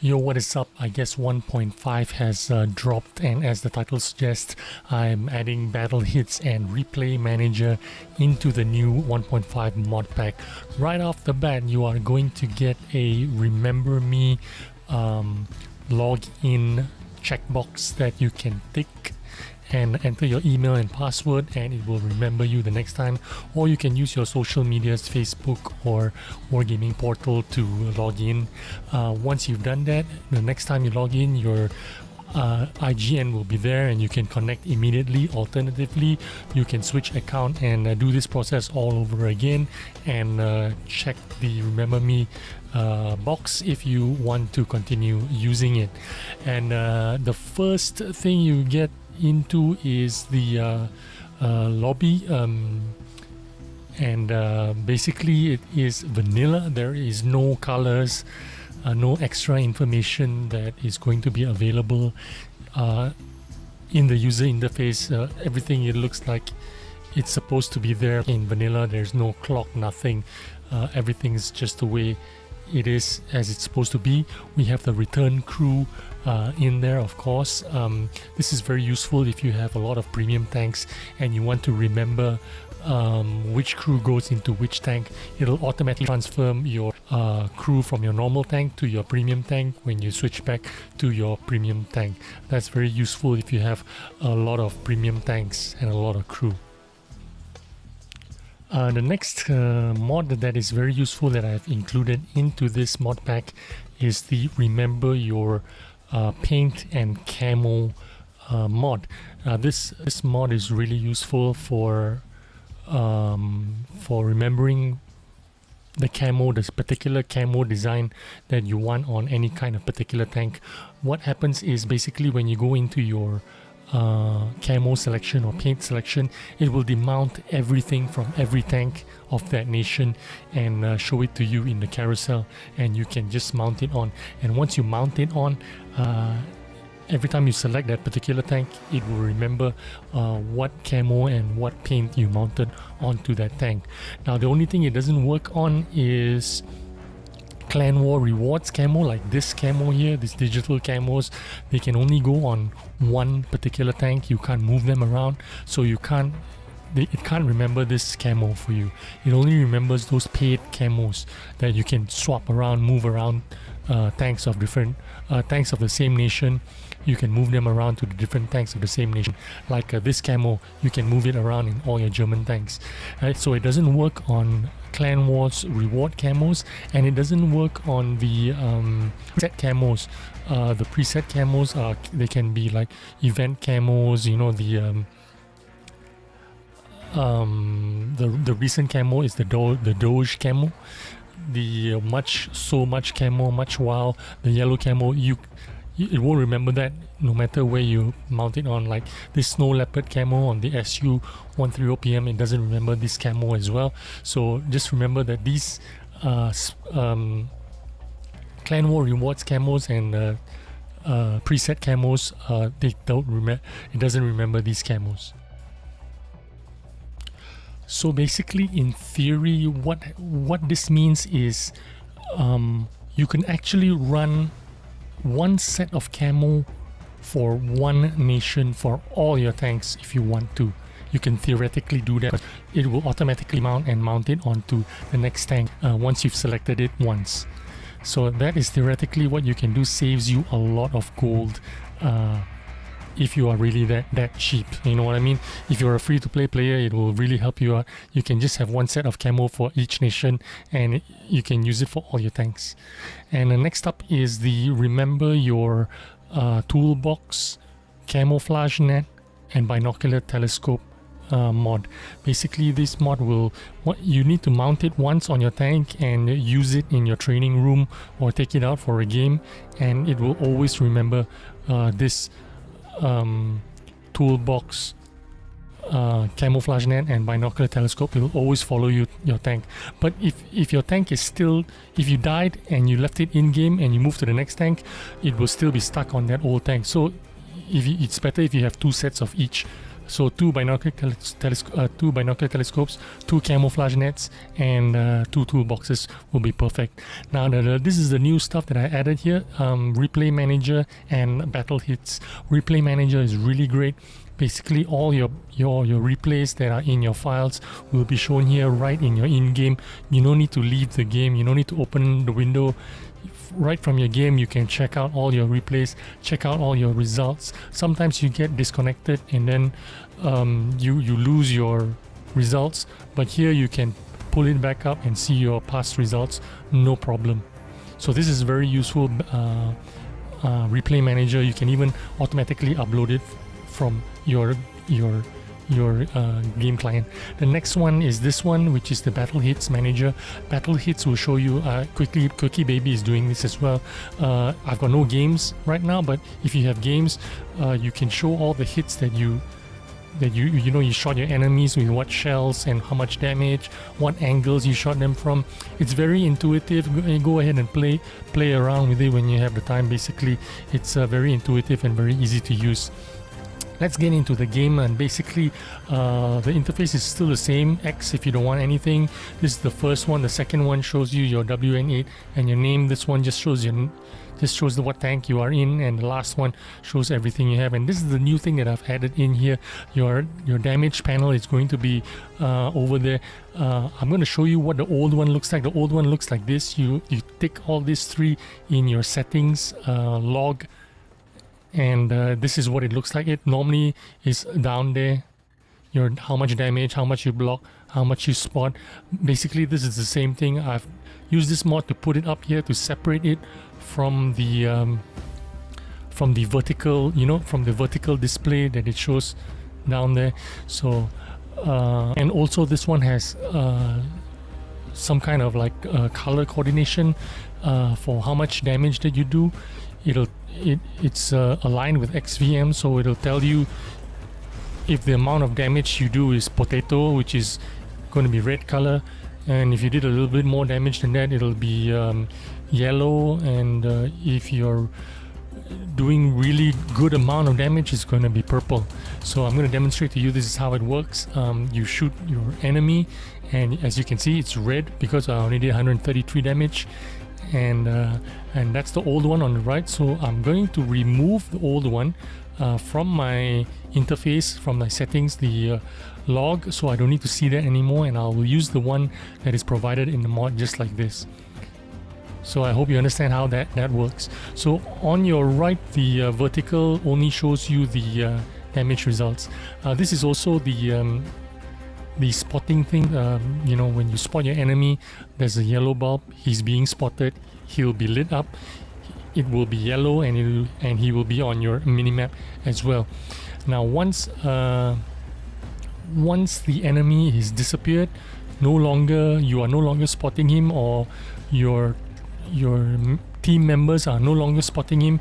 Yo, what is up? I guess 1.5 has dropped, and as the title suggests, I'm adding battle hits and replay manager into the new 1.5 mod pack. Right off the bat, you are going to get a remember me login checkbox that you can tick and enter your email and password, and it will remember you the next time. Or you can use your social medias, Facebook or Wargaming portal to log in. Once you've done that, the next time you log in, your IGN will be there and you can connect immediately. Alternatively, you can switch account and do this process all over again and check the remember me box if you want to continue using it. And the first thing you get into is the lobby, and basically it is vanilla. There is no colors, no extra information that is going to be available in the user interface. Everything, it looks like it's supposed to be there in vanilla. There's no clock, nothing. Everything's just the way it is, as it's supposed to be. We have the return crew in there, of course. This is very useful if you have a lot of premium tanks and you want to remember which crew goes into which tank. It'll automatically transfer your crew from your normal tank to your premium tank when you switch back to your premium tank. That's very useful if you have a lot of premium tanks and a lot of crew. The next mod that is very useful that I've included into this mod pack is the remember your paint and camo mod. This mod is really useful for remembering the camo, this particular camo design that you want on any kind of particular tank. What happens is basically when you go into your camo selection or paint selection, it will demount everything from every tank of that nation and show it to you in the carousel, and you can just mount it on. And once you mount it on, every time you select that particular tank, it will remember what camo and what paint you mounted onto that tank. Now the only thing it doesn't work on is Clan War rewards camo, like this camo here, these digital camos. They can only go on one particular tank. You can't move them around, so it can't remember this camo for you. It only remembers those paid camos that you can swap around, move around tanks of different tanks of the same nation. You can move them around to the different tanks of the same nation. Like this camo, you can move it around in all your German tanks. So it doesn't work on Clan Wars reward camos, and it doesn't work on the preset camos. The preset camos they can be like event camos, you know, the recent camo is the Doge camo, the much camo, much wow, the yellow camo. It won't remember that no matter where you mount it on. Like this snow leopard camo on the SU-130 OPM, it doesn't remember this camo as well. So just remember that these Clan War rewards camos and preset camos, they don't remember. It doesn't remember these camos. So basically, in theory, what this means is you can actually run one set of camo for one nation for all your tanks if you want to. You can theoretically do that, but it will automatically mount it onto the next tank once you've selected it once. So that is theoretically what you can do. Saves you a lot of gold if you are really that cheap, you know what I mean? If you're a free-to-play player, it will really help you out. You can just have one set of camo for each nation and you can use it for all your tanks. And next up is the remember your toolbox, camouflage net and binocular telescope mod. Basically, this mod you need to mount it once on your tank and use it in your training room or take it out for a game, and it will always remember this toolbox, camouflage net and binocular telescope. It will always follow your tank. But if your tank is still, if you died and you left it in game and you move to the next tank, it will still be stuck on that old tank. So it's better if you have two sets of each So two binocular telescopes, two camouflage nets, and two toolboxes will be perfect. Now this is the new stuff that I added here, replay manager and battle hits. Replay manager is really great. Basically all your replays that are in your files will be shown here right in your in-game. You don't need to leave the game, you don't need to open the window. Right from your game you can check out all your replays, check out all your results. Sometimes you get disconnected and then you lose your results, but here you can pull it back up and see your past results, no problem. So this is very useful replay manager. You can even automatically upload it from your game client. The next one is this one, which is the battle hits manager. Battle hits will show you quickly. Cookie Baby is doing this as well. I've got no games right now, but if you have games, you can show all the hits that you shot your enemies with, what shells and how much damage, what angles you shot them from. It's very intuitive. Go ahead and play around with it when you have the time. Basically it's very intuitive and very easy to use. Let's get into the game, and basically the interface is still the same. X if you don't want anything. This is the first one. The second one shows you your WN8 and your name. This one just shows what tank you are in, and the last one shows everything you have. And this is the new thing that I've added in here. Your damage panel is going to be over there. I'm going to show you what the old one looks like. The old one looks like this. You tick all these three in your settings log, and this is what it looks like. It normally is down there, your how much damage, how much you block, how much you spot. Basically this is the same thing. I've used this mod to put it up here to separate it from the vertical, from the vertical display that it shows down there. So and also this one has some kind of like color coordination for how much damage that you do. It's aligned with XVM, so it'll tell you if the amount of damage you do is potato, which is going to be red color, and if you did a little bit more damage than that, it'll be yellow, and if you're doing really good amount of damage, it's going to be purple. So I'm going to demonstrate to you. This is how it works. You shoot your enemy, and as you can see it's red because I only did 133 damage, and that's the old one on the right. So I'm going to remove the old one from my interface, from my settings, the log, so I don't need to see that anymore, and I will use the one that is provided in the mod, just like this. So I hope you understand how that works. So on your right, the vertical only shows you the damage results. This is also the spotting thing. When you spot your enemy, there's a yellow bulb. He's being spotted. He'll be lit up. It will be yellow, and he will be on your minimap as well. Now once the enemy is disappeared, you are no longer spotting him, or your team members are no longer spotting him.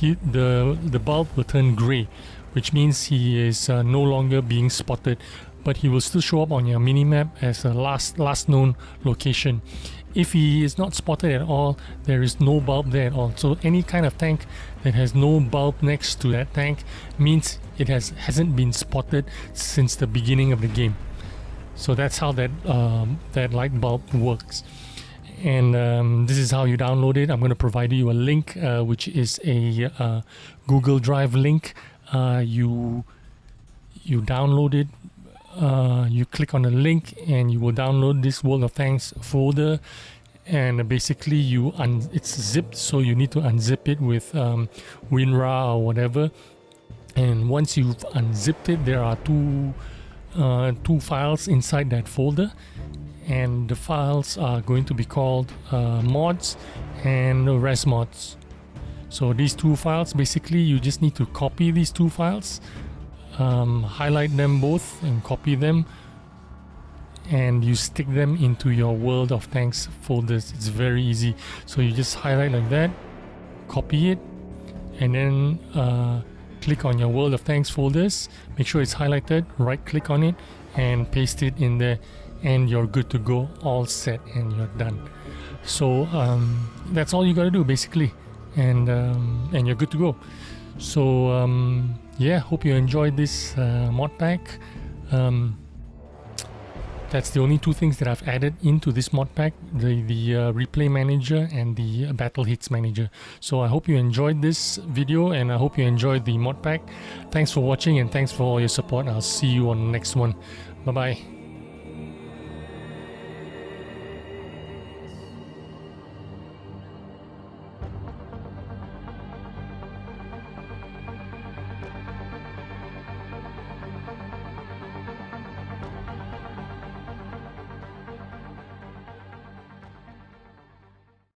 The bulb will turn gray, which means he is no longer being spotted, but he will still show up on your minimap as a last known location. If he is not spotted at all, there is no bulb there at all. So any kind of tank that has no bulb next to that tank means it hasn't been spotted since the beginning of the game. So that's how that light bulb works. And this is how you download it. I'm going to provide you a link, which is a Google Drive link. You download it. You click on the link and you will download this World of Tanks folder, and basically it's zipped, so you need to unzip it with WinRAR or whatever. And once you've unzipped it, there are two files inside that folder, and the files are going to be called mods and resmods. So these two files, basically you just need to copy these two files, highlight them both and copy them, and you stick them into your World of Tanks folders. It's very easy. So you just highlight like that, copy it, and then click on your World of Tanks folders, make sure it's highlighted, right click on it and paste it in there, and you're good to go, all set, and you're done. So that's all you gotta do basically. and you're good to go. So yeah, hope you enjoyed this mod pack. That's the only two things that I've added into this mod pack, the replay manager and the battle hits manager. So I hope you enjoyed this video, and I hope you enjoyed the mod pack. Thanks for watching, and thanks for all your support. I'll see you on the next one. Bye bye.